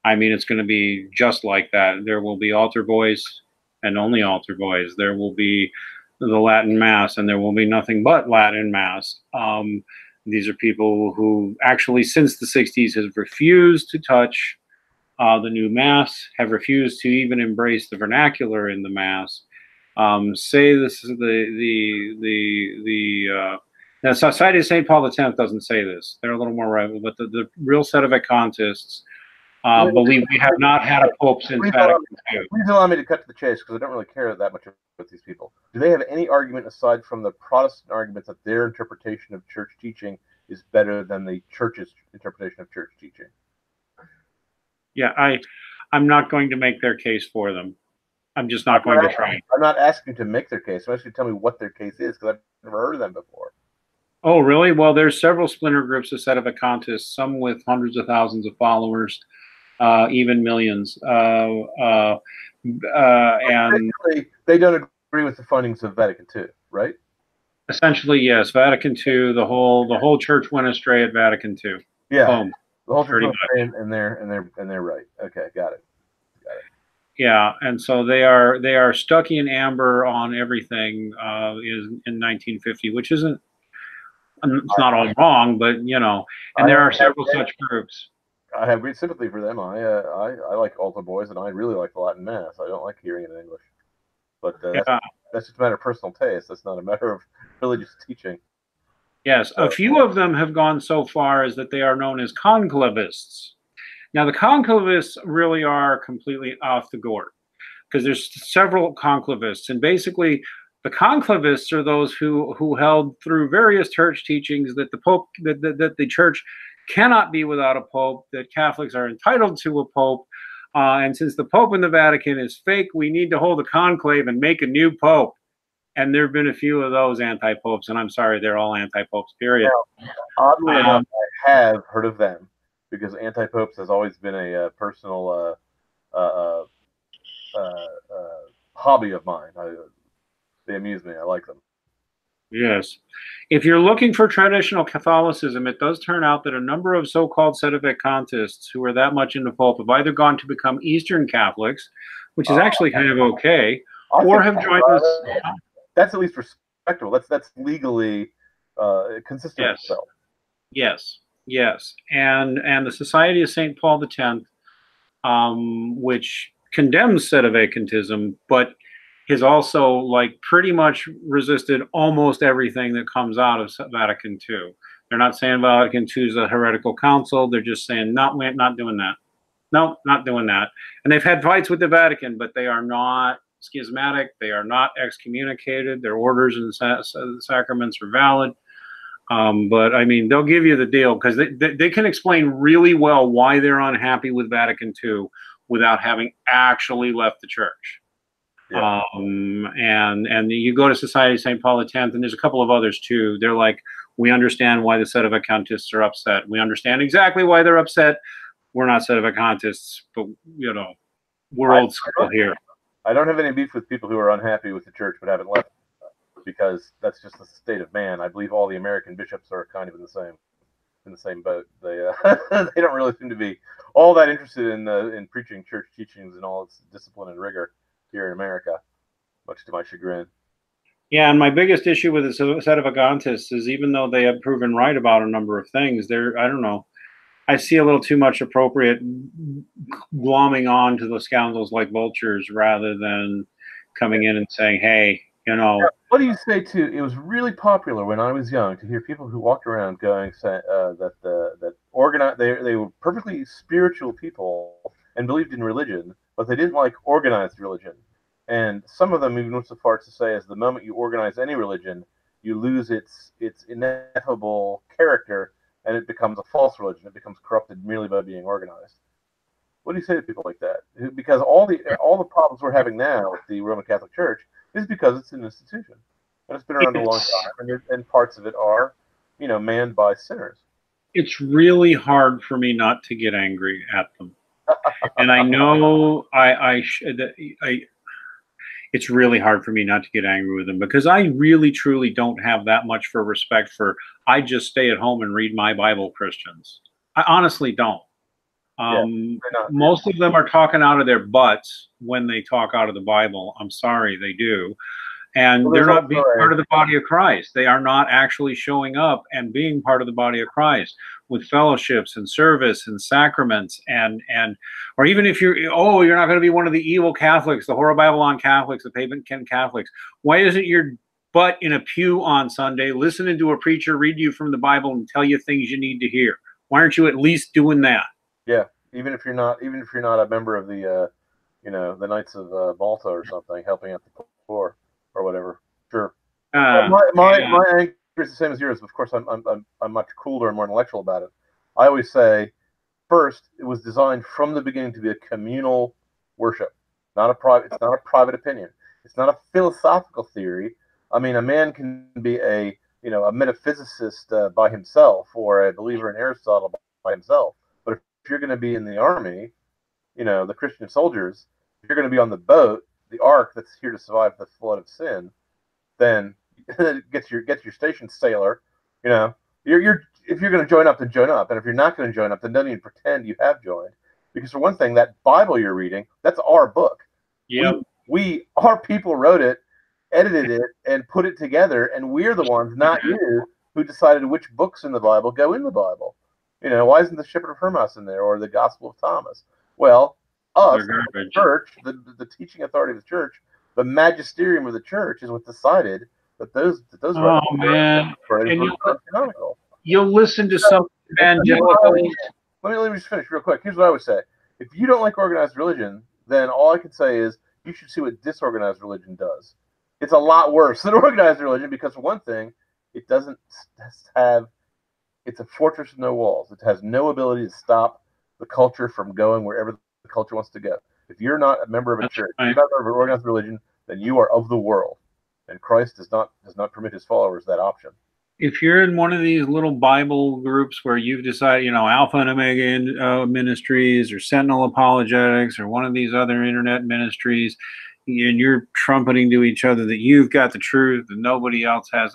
I mean, it's going to be just like that. There will be altar boys and only altar boys. There will be the Latin Mass, and there will be nothing but Latin Mass. These are people who actually, since the 60s, have refused to touch the new Mass, have refused to even embrace the vernacular in the Mass. Say this is now, Society of St. Paul X doesn't say this. They're a little more rival, but the real Sedevacantists believe we have not had a pope since Vatican II. Please allow me to cut to the chase, because I don't really care that much about these people. Do they have any argument aside from the Protestant arguments that their interpretation of church teaching is better than the church's interpretation of church teaching? Yeah, I'm not going to make their case for them. I'm just not going to try. I'm not asking to make their case. I'm asking you to tell me what their case is, because I've never heard of them before. Oh, really? Well, there's several splinter groups of Sedevacantists, some with hundreds of thousands of followers, even millions. And they don't agree with the findings of Vatican II, right? Essentially, yes. Vatican II, the whole church went astray at Vatican II. Yeah, boom. The whole church went astray, and they're right. Okay, got it. Yeah, and so they are stuck in amber on everything in 1950, which isn't. It's not all wrong, but and there are several such groups. I have great sympathy for them. I like altar boys, and I really like the Latin Mass. I don't like hearing it in English, but that's just a matter of personal taste. That's not a matter of religious teaching. Yes, a few of them have gone so far as that they are known as conclavists. Now, the conclavists really are completely off the gourd, because there's several conclavists, and basically the conclavists are those who held through various church teachings that the Pope, that the church cannot be without a pope, that Catholics are entitled to a pope, and since the Pope in the Vatican is fake, we need to hold a conclave and make a new pope. And there have been a few of those anti-popes, and I'm sorry, they're all anti-popes, period. Now, oddly enough, I have heard of them, because anti-popes has always been a personal hobby of mine. They amuse me. I like them. Yes. If you're looking for traditional Catholicism, it does turn out that a number of so-called Sedevacantists who are that much into Pope have either gone to become Eastern Catholics, which is actually kind of okay, or have joined us. That's at least respectable. That's legally consistent with itself. Yes, yes. And the Society of St. Paul X, which condemns Sedevacantism, but has also pretty much resisted almost everything that comes out of Vatican II. They're not saying Vatican II is a heretical council. They're just saying, we're not doing that. No, not doing that. And they've had fights with the Vatican, but they are not schismatic. They are not excommunicated. Their orders and sacraments are valid. But I mean, they'll give you the deal, because they can explain really well why they're unhappy with Vatican II without having actually left the church. Yeah. And you go to Society of St. Paul X, and there's a couple of others too. They're like, we understand why the Sedevacantists are upset. We understand exactly why they're upset. We're not Sedevacantists, but we're old school here. I don't have any beef with people who are unhappy with the church but haven't left, because that's just the state of man. I believe all the American bishops are kind of in the same boat. They they don't really seem to be all that interested in preaching church teachings and all its discipline and rigor here in America, much to my chagrin. Yeah, and my biggest issue with the Sedevacantists is, even though they have proven right about a number of things, I don't know, I see a little too much appropriate glomming on to the scoundrels like vultures, rather than coming in and saying, hey, What do you say to, it was really popular when I was young to hear people who walked around going that they were perfectly spiritual people and believed in religion, but they didn't like organized religion. And some of them even went so far as to say, as the moment you organize any religion, you lose its ineffable character, and it becomes a false religion. It becomes corrupted merely by being organized. What do you say to people like that? Because all the problems we're having now with the Roman Catholic Church is because it's an institution, and it's been around a long time, and parts of it are manned by sinners. It's really hard for me not to get angry at them. And I know it's really hard for me not to get angry with them, because I really truly don't have that much for respect for I just stay at home and read my Bible Christians. I honestly don't. Most of them are talking out of their butts when they talk out of the Bible. I'm sorry, they do. And they're not being part of the body of Christ. They are not actually showing up and being part of the body of Christ with fellowships and service and sacraments or even if you're not going to be one of the evil Catholics, the horror Babylon Catholics, the pavement Ken Catholics. Why isn't your butt in a pew on Sunday listening to a preacher read you from the Bible and tell you things you need to hear? Why aren't you at least doing that? Yeah, even if you're not a member of the the Knights of Malta or something, helping out the poor or whatever. Sure. My anger is the same as yours. Of course, I'm much cooler and more intellectual about it. I always say, first, it was designed from the beginning to be a communal worship, not a private. It's not a private opinion. It's not a philosophical theory. I mean, a man can be a metaphysicist by himself, or a believer in Aristotle by himself. But if you're going to be in the army, the Christian soldiers, if you're going to be on the boat, the ark that's here to survive the flood of sin, then get your station, sailor. You're if you're going to join up, then join up, and if you're not going to join up, then don't even pretend you have joined, because for one thing, that Bible you're reading, that's our book. Yeah, our people wrote it, edited it, and put it together, and we're the ones, not you, who decided which books in the Bible go in the Bible. Why isn't the Shepherd of Hermas in there, or the Gospel of Thomas? Well, us, the church, the teaching authority of the church, the magisterium of the church is what decided that those man, and canonical. You'll listen to some evangelical. Let me just finish real quick. Here's what I would say: if you don't like organized religion, then all I can say is you should see what disorganized religion does. It's a lot worse than organized religion, because for one thing, it doesn't have. It's a fortress with no walls. It has no ability to stop the culture from going wherever the culture wants to go. If you're not a member of a church, if you're not a member of an organized religion, then you are of the world, and Christ does not permit his followers that option. If you're in one of these little Bible groups where you've decided, Alpha and Omega Ministries or Sentinel Apologetics or one of these other internet ministries, and you're trumpeting to each other that you've got the truth and nobody else has,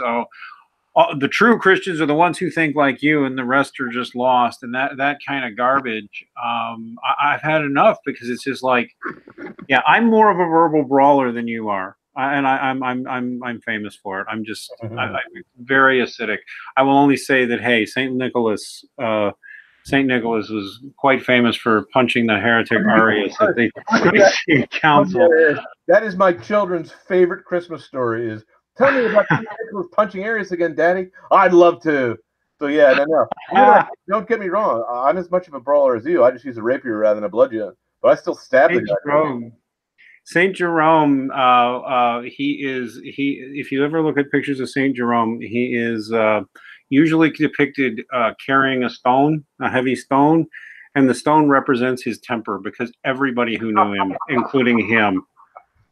the true Christians are the ones who think like you, and the rest are just lost, and that kind of garbage. I've had enough, because it's just like, yeah, I'm more of a verbal brawler than you are, and I'm famous for it. I'm just I'm very acidic. I will only say that, hey, Saint Nicholas was quite famous for punching the heretic Arius at the Nicene Council. That is my children's favorite Christmas story. Is tell me about Nicholas punching Arius again, Daddy. I'd love to. So yeah, no. Don't get me wrong. I'm as much of a brawler as you. I just use a rapier rather than a bludgeon, but I still stab the guy. Saint Jerome, if you ever look at pictures of Saint Jerome, he is usually depicted carrying a heavy stone, and the stone represents his temper, because everybody who knew him, including him,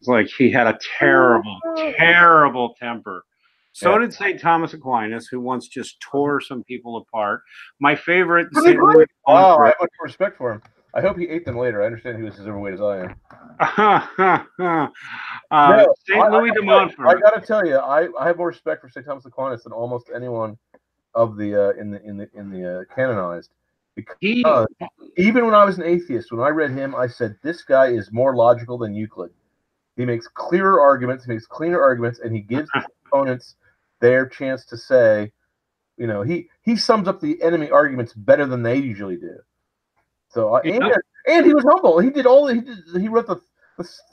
was like, he had a terrible, terrible temper. So did St. Thomas Aquinas, who once just tore some people apart. My favorite, St. Louis. Oh, I have much respect for him. I hope he ate them later. I understand he was as overweight as I am. St. Louis de Montfort. I got to tell you, I have more respect for St. Thomas Aquinas than almost anyone of the in the canonized. Because even when I was an atheist, when I read him, I said, this guy is more logical than Euclid. He makes clearer arguments, he makes cleaner arguments, and he gives his opponents their chance to say, he sums up the enemy arguments better than they usually do. So and he was humble. He did he wrote the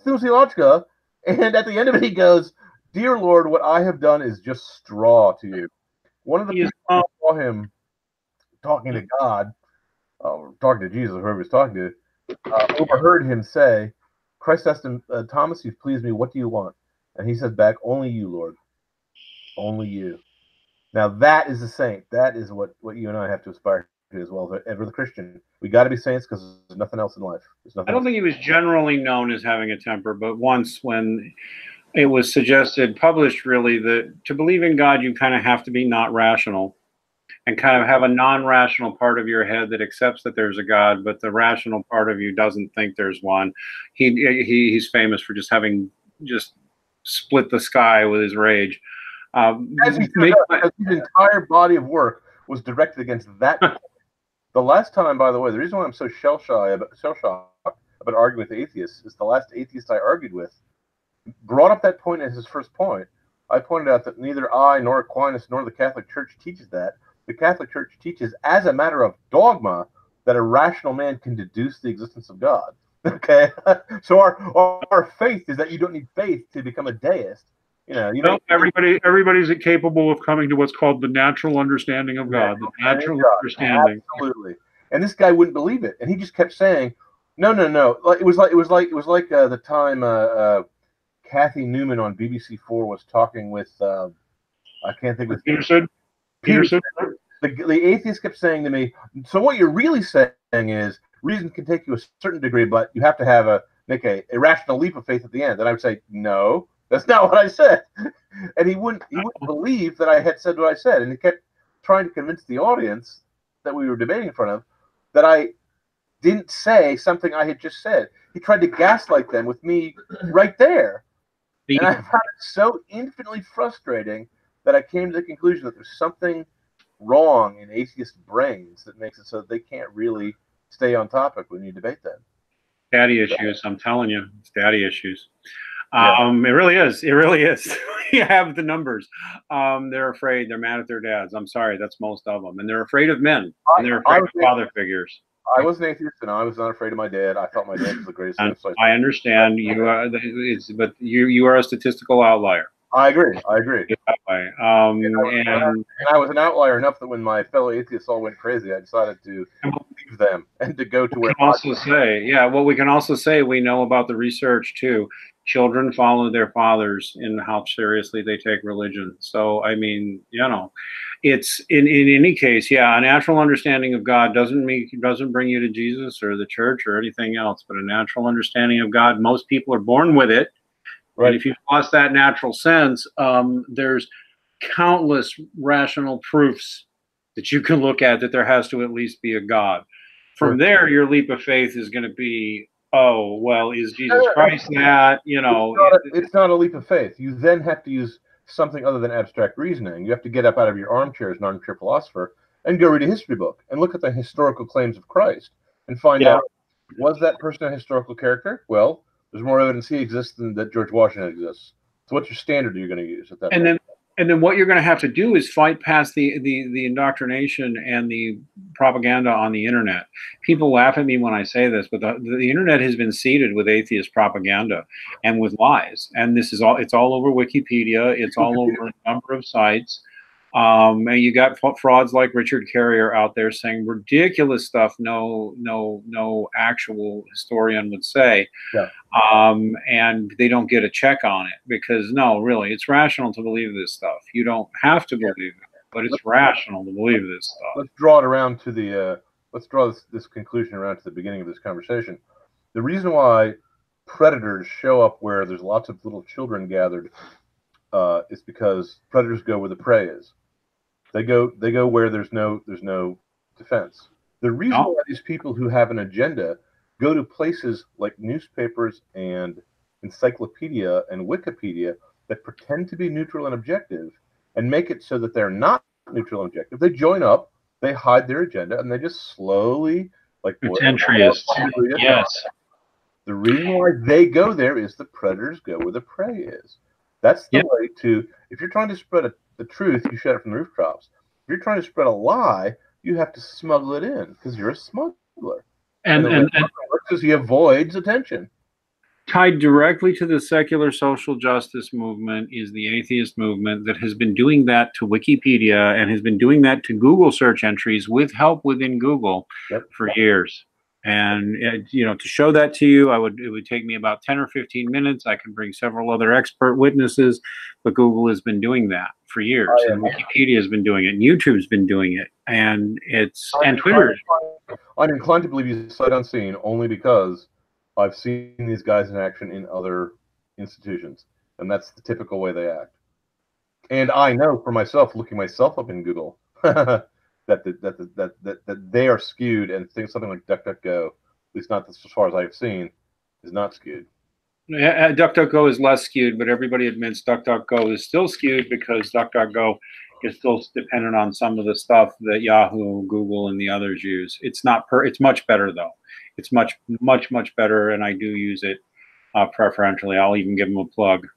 Theologica, and at the end of it he goes, "Dear Lord, what I have done is just straw to you." One of the people who saw him talking to God, or talking to Jesus, or whoever he was talking to, overheard him say, Christ asked him, Thomas, you've pleased me. What do you want? And he said back, only you, Lord. Only you. Now that is a saint. That is what you and I have to aspire to as well as the Christian. We got to be saints, because there's nothing else in life. I don't think he was generally known as having a temper, but once when it was published really, that to believe in God, you kind of have to be not rational. and kind of have a non-rational part of your head that accepts that there's a God, but the rational part of you doesn't think there's one. He's famous for just having just split the sky with his rage. As he should have, his entire body of work was directed against that. The last time, by the way, the reason why I'm so shell-shocked about arguing with atheists is the last atheist I argued with brought up that point as his first point. I pointed out that neither I nor Aquinas nor the Catholic Church teaches that. The Catholic Church teaches, as a matter of dogma, that a rational man can deduce the existence of God. Okay, so our faith is that you don't need faith to become a deist. Everybody's capable of coming to what's called the natural understanding of God. The natural understanding. Absolutely. And this guy wouldn't believe it, and he just kept saying, "No." It was like the time Kathy Newman on BBC4 was talking with I can't think of Peterson. The atheist kept saying to me, "So what you're really saying is reason can take you a certain degree, but you have to make a rational leap of faith at the end." And I would say, "No. That's not what I said." And he wouldn't believe that I had said what I said. And he kept trying to convince the audience that we were debating in front of that I didn't say something I had just said. He tried to gaslight them with me right there. And I found it so infinitely frustrating that I came to the conclusion that there's something wrong in atheist brains that makes it so that they can't really stay on topic when you debate them. Daddy issues, I'm telling you. It's daddy issues. It really is. It really is. You have the numbers. They're afraid. They're mad at their dads. I'm sorry. That's most of them. And they're afraid of men. And they're afraid of father figures. I was an atheist, and I was not afraid of my dad. I thought my dad was the greatest. I understand you are, but you are a statistical outlier. I agree. And I was an outlier enough that when my fellow atheists all went crazy, I decided to leave them and to go to where. We can also say we know about the research too. Children follow their fathers in how seriously they take religion. So I mean, it's in any case, a natural understanding of God doesn't bring you to Jesus or the church or anything else, but a natural understanding of God. Most people are born with it. Right. And if you've lost that natural sense, there's countless rational proofs that you can look at that there has to at least be a God. From there, your leap of faith is going to be, oh, well, is Jesus Christ that? It's not a leap of faith. You then have to use something other than abstract reasoning. You have to get up out of your armchair as an armchair philosopher and go read a history book and look at the historical claims of Christ and find out, was that person a historical character? Well, there's more evidence he exists than that George Washington exists. So what's your standard you're going to use at that point? And then what you're going to have to do is fight past the indoctrination and the propaganda on the internet. People laugh at me when I say this, but the internet has been seeded with atheist propaganda and with lies. And it's all over Wikipedia. It's all over a number of sites. And you got frauds like Richard Carrier out there saying ridiculous stuff no actual historian would say. Yeah. And they don't get a check on it because really, it's rational to believe this stuff. You don't have to believe it, but it's rational to believe this stuff. Let's draw it around to let's draw this conclusion around to the beginning of this conversation. The reason why predators show up where there's lots of little children gathered is because predators go where the prey is. They go where there's no defense. The reason why these people who have an agenda go to places like newspapers and encyclopedia and Wikipedia that pretend to be neutral and objective and make it so that they're not neutral and objective. They join up, they hide their agenda, and they just slowly centrists. Yes. The reason why they go there is the predators go where the prey is. That's the way to. If you're trying to spread the truth, you shout it from the rooftops. If you're trying to spread a lie, you have to smuggle it in because you're a smuggler. And works is he avoids attention. Tied directly to the secular social justice movement is the atheist movement that has been doing that to Wikipedia and has been doing that to Google search entries with help within Google for years. And to show that to you, it would take me about 10 or 15 minutes. I can bring several other expert witnesses, but Google has been doing that for years, and Wikipedia has been doing it, and YouTube's been doing it, and Twitter. I'm inclined to believe he's sight unseen only because I've seen these guys in action in other institutions, and that's the typical way they act. And I know for myself, looking myself up in Google, that they are skewed, and things something like DuckDuckGo, at least not as far as I've seen, is not skewed. Yeah, DuckDuckGo is less skewed, but everybody admits DuckDuckGo is still skewed because DuckDuckGo is still dependent on some of the stuff that Yahoo, Google, and the others use. It's not it's much better though. It's much better, and I do use it preferentially. I'll even give them a plug.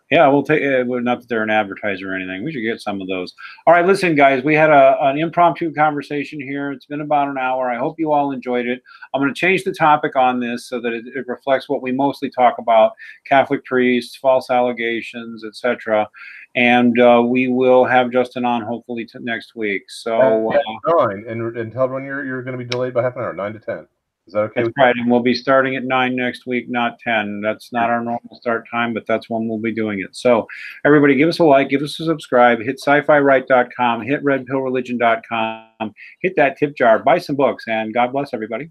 Yeah, we'll take it. Not that they're an advertiser or anything. We should get some of those. All right, listen, guys. We had an impromptu conversation here. It's been about an hour. I hope you all enjoyed it. I'm going to change the topic on this so that it reflects what we mostly talk about: Catholic priests, false allegations, etc. And we will have Justin on hopefully next week. So 9, and tell everyone you're going to be delayed by half an hour, 9 to 10. Is that okay? That's right, and we'll be starting at 9 next week, not 10. That's not our normal start time, but that's when we'll be doing it. So everybody give us a like, give us a subscribe, hit sci-fi-right.com, hit redpillreligion.com, hit that tip jar, buy some books, and God bless everybody.